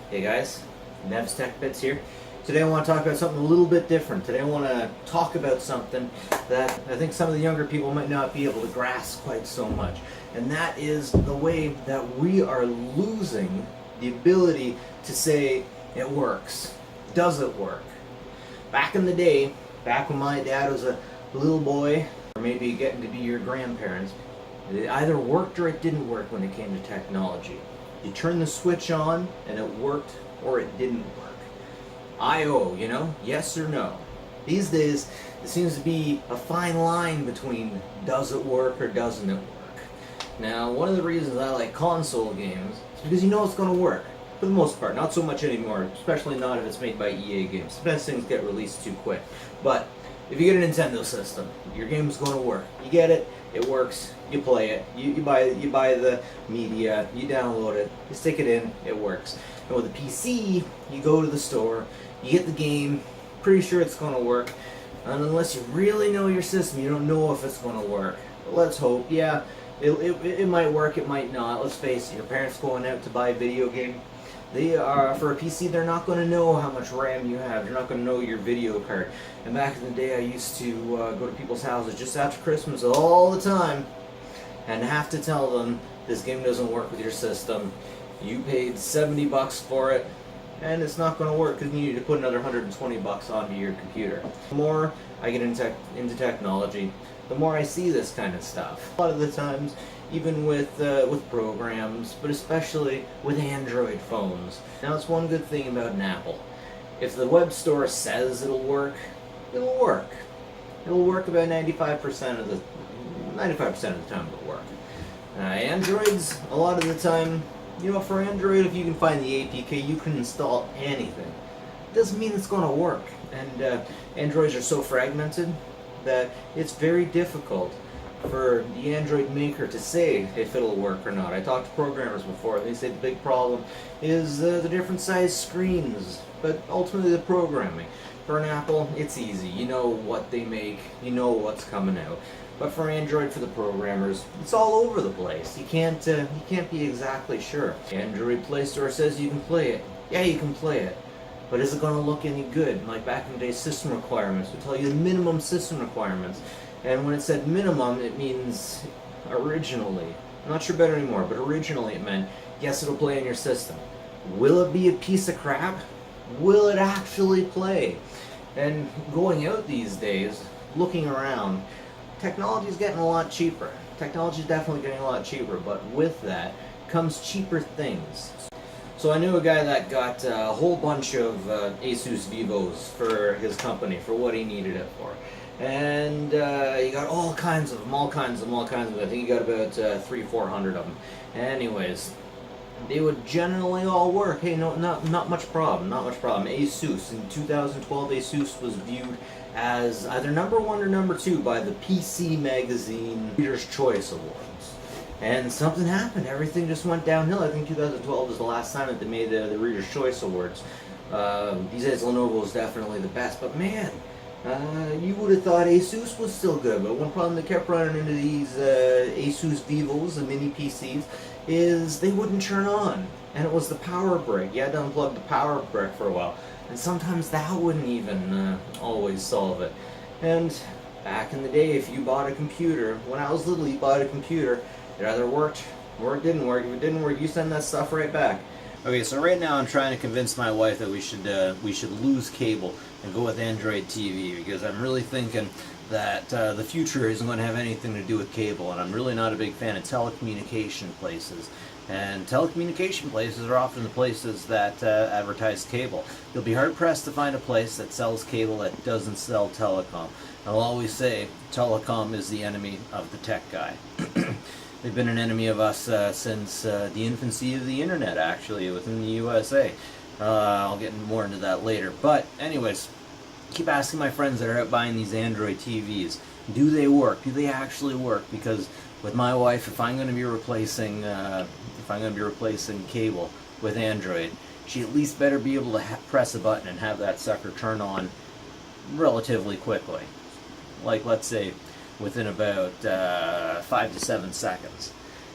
Hey guys, Nev's Tech Bits here. Today I want to talk about something a little bit different. Today I want to talk about something that I think some of the younger people might not be able to grasp quite so much. And that is the way that we are losing the ability to say, it works. Does it work? Back in the day, back when my dad was a little boy, or maybe getting to be your grandparents, it either worked or it didn't work when it came to technology. You turn the switch on and it worked or it didn't work. I/O, you know, yes or no. These days, it seems to be a fine line between does it work or doesn't it work. Now, one of the reasons I like console games is because you know it's going to work. For the most part, not so much anymore, especially not if it's made by EA games. Sometimes things get released too quick. But if you get a Nintendo system, your game's going to work. You get it, it works, you play it, you buy the media, you download it, you stick it in, it works. And with a PC, you go to the store, you get the game, pretty sure it's going to work. And unless you really know your system, you don't know if it's going to work. But let's hope, yeah, it might work, it might not. Let's face it, your parents going out to buy a video game, they are, for a PC, they're not going to know how much RAM you have. You're not going to know your video card. And back in the day, I used to go to people's houses just after Christmas all the time and have to tell them, this game doesn't work with your system. You paid 70 bucks for it, and it's not going to work because you need to put another 120 bucks onto your computer. The more I get into technology, the more I see this kind of stuff. A lot of the times, even with programs, but especially with Android phones. Now, it's one good thing about an Apple. If the web store says it'll work, it'll work. It'll work about 95% of the time it'll work. Androids, a lot of the time, you know, for Android, if you can find the APK, you can install anything. It doesn't mean it's going to work. And Androids are so fragmented that it's very difficult for the Android maker to say if it'll work or not. I talked to programmers before, they say the big problem is the different size screens, but ultimately the programming. For an Apple, it's easy. You know what they make, you know what's coming out. But for Android, for the programmers, it's all over the place. You can't be exactly sure. Android Play Store says you can play it. Yeah, you can play it. But is it going to look any good? Like back in the day, system requirements would tell you the minimum system requirements. And when it said minimum, it means originally. I'm not sure better anymore, but originally it meant, yes, it'll play in your system. Will it be a piece of crap? Will it actually play? And going out these days, looking around, technology is getting a lot cheaper. Technology is definitely getting a lot cheaper, but with that comes cheaper things. So I knew a guy that got a whole bunch of Asus Vivos for his company, for what he needed it for. And he got all kinds of them. I think he got about 300-400 of them. Anyways, they would generally all work. Hey, no, not much problem. Asus, in 2012, Asus was viewed as either number 1 or number 2 by the PC Magazine Reader's Choice Awards. And something happened. Everything just went downhill. I think 2012 was the last time that they made the Reader's Choice Awards. These days, Lenovo is definitely the best. But man, you would have thought Asus was still good. But one problem they kept running into these Asus Vivos, the mini PCs, is they wouldn't turn on. And it was the power brick. You had to unplug the power brick for a while. And sometimes that wouldn't even always solve it. And back in the day, if you bought a computer, when I was little, you bought a computer, it either worked or it didn't work. If it didn't work, you send that stuff right back. Okay, so right now I'm trying to convince my wife that we should lose cable and go with Android TV, because I'm really thinking that the future isn't going to have anything to do with cable, and I'm really not a big fan of telecommunication places. And telecommunication places are often the places that advertise cable. You'll be hard-pressed to find a place that sells cable that doesn't sell telecom. I'll always say telecom is the enemy of the tech guy. They've been an enemy of us since the infancy of the internet, actually, within the USA. I'll get more into that later. But anyways, keep asking my friends that are out buying these Android TVs, do they work? Do they actually work? Because with my wife, if I'm going to be replacing cable with Android, she at least better be able to press a button and have that sucker turn on relatively quickly. Like, let's say within about 5 to 7 seconds.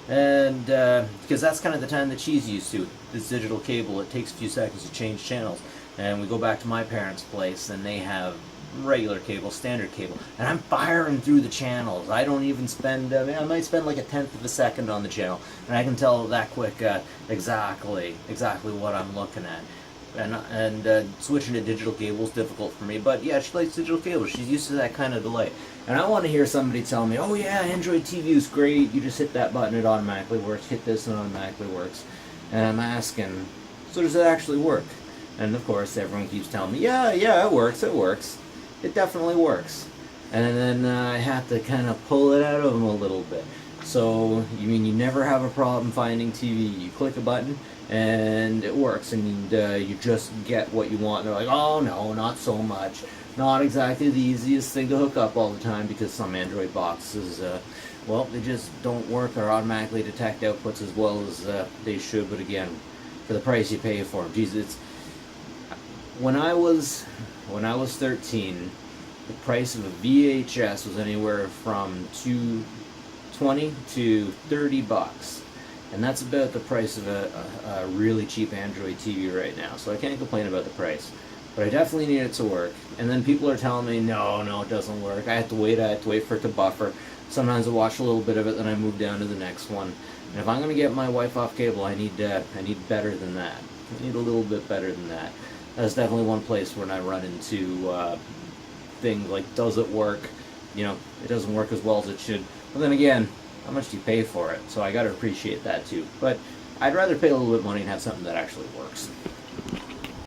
And because that's kind of the time that she's used to. This digital cable, it takes a few seconds to change channels. And we go back to my parents' place, and they have regular cable, standard cable, and I'm firing through the channels. I don't even spend, I might spend like a tenth of a second on the channel, and I can tell that quick exactly what I'm looking at. And switching to digital cable is difficult for me, but yeah, she likes digital cable. She's used to that kind of delay. And I want to hear somebody tell me, oh yeah, Android TV is great, you just hit that button, it automatically works, hit this and it automatically works. And I'm asking, so does it actually work? And of course, everyone keeps telling me, yeah, it works. It definitely works. And then I have to kind of pull it out of them a little bit. So, you mean you never have a problem finding TV? You click a button, and it works, and you just get what you want. And they're like, oh no, not so much. Not exactly the easiest thing to hook up all the time, because some Android boxes, well, they just don't work or automatically detect outputs as well as they should. But again, for the price you pay for them, geez, it's... When I was 13, the price of a VHS was anywhere from $20 to $30, and that's about the price of a really cheap Android TV right now. So I can't complain about the price, but I definitely need it to work. And then people are telling me, no, it doesn't work. I have to wait for it to buffer. Sometimes I watch a little bit of it, then I move down to the next one. And if I'm going to get my wife off cable, I need better than that. I need a little bit better than that. That's definitely one place when I run into things like, does it work? You know, it doesn't work as well as it should. But then again, how much do you pay for it? So I got to appreciate that too. But I'd rather pay a little bit of money and have something that actually works.